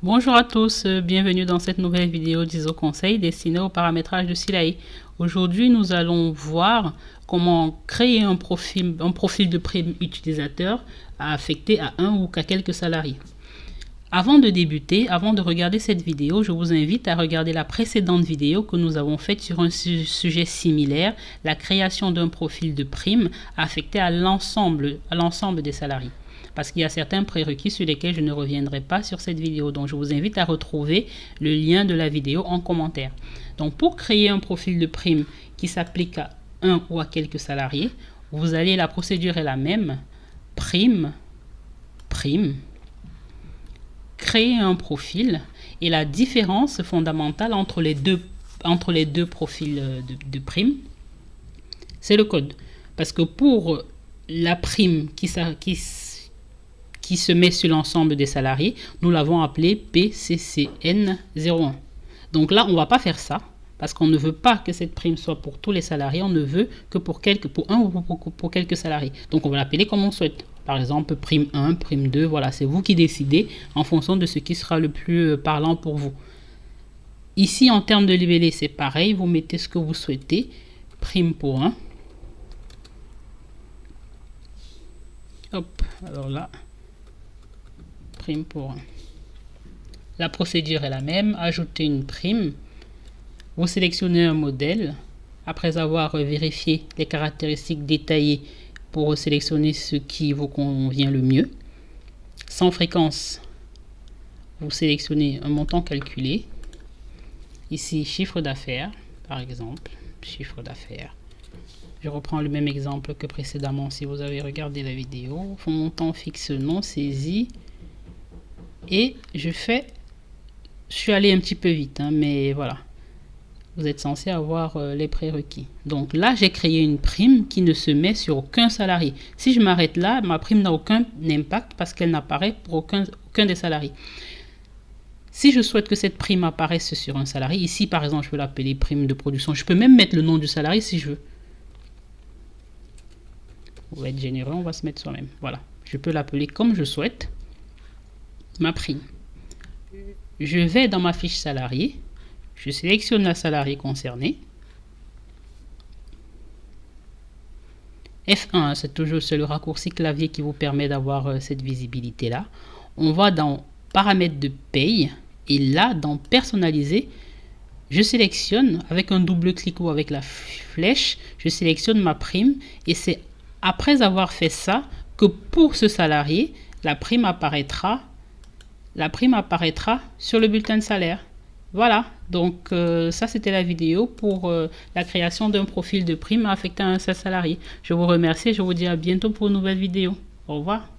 Bonjour à tous, bienvenue dans cette nouvelle vidéo d'ISO Conseil destinée au paramétrage de Silae. Aujourd'hui, nous allons voir comment créer un profil de prime utilisateur à affecter à un ou qu'à quelques salariés. Avant de débuter, avant de regarder cette vidéo, je vous invite à regarder la précédente vidéo que nous avons faite sur un sujet similaire, la création d'un profil de prime affecté à l'ensemble des salariés. Parce qu'il y a certains prérequis sur lesquels je ne reviendrai pas sur cette vidéo. Donc, je vous invite à retrouver le lien de la vidéo en commentaire. Donc, pour créer un profil de prime qui s'applique à un ou à quelques salariés, la procédure est la même. Prime, créer un profil, et la différence fondamentale entre les deux profils de prime, c'est le code. Parce que pour la prime qui se met sur l'ensemble des salariés, nous l'avons appelé PCCN01. Donc là, on ne va pas faire ça, parce qu'on ne veut pas que cette prime soit pour tous les salariés, on ne veut que pour un ou pour quelques salariés. Donc on va l'appeler comme on souhaite. Par exemple, prime 1, prime 2, voilà, c'est vous qui décidez en fonction de ce qui sera le plus parlant pour vous. Ici, en termes de libellé, c'est pareil, vous mettez ce que vous souhaitez. Prime pour 1. Hop, alors là, prime pour 1. La procédure est la même, ajouter une prime. Vous sélectionnez un modèle. Après avoir vérifié les caractéristiques détaillées pour sélectionner ce qui vous convient le mieux. Sans fréquence, vous sélectionnez un montant calculé. Ici, chiffre d'affaires, par exemple. Chiffre d'affaires. Je reprends le même exemple que précédemment si vous avez regardé la vidéo. Montant fixe non saisi. Et je suis allé un petit peu vite, mais voilà. Vous êtes censé avoir les prérequis. Donc là, j'ai créé une prime qui ne se met sur aucun salarié. Si je m'arrête là, ma prime n'a aucun impact parce qu'elle n'apparaît pour aucun des salariés. Si je souhaite que cette prime apparaisse sur un salarié, ici par exemple, je peux l'appeler prime de production. Je peux même mettre le nom du salarié si je veux. On va être généreux, on va se mettre soi-même. Voilà. Je peux l'appeler comme je souhaite. Ma prime. Je vais dans ma fiche salarié. Je sélectionne la salariée concernée. F1, c'est le raccourci clavier qui vous permet d'avoir cette visibilité-là. On va dans paramètres de paye. Et là, dans personnaliser, je sélectionne avec un double clic ou avec la flèche, je sélectionne ma prime. Et c'est après avoir fait ça que pour ce salarié, la prime apparaîtra sur le bulletin de salaire. Voilà, donc ça c'était la vidéo pour la création d'un profil de prime affecté à un seul salarié. Je vous remercie et je vous dis à bientôt pour une nouvelle vidéo. Au revoir.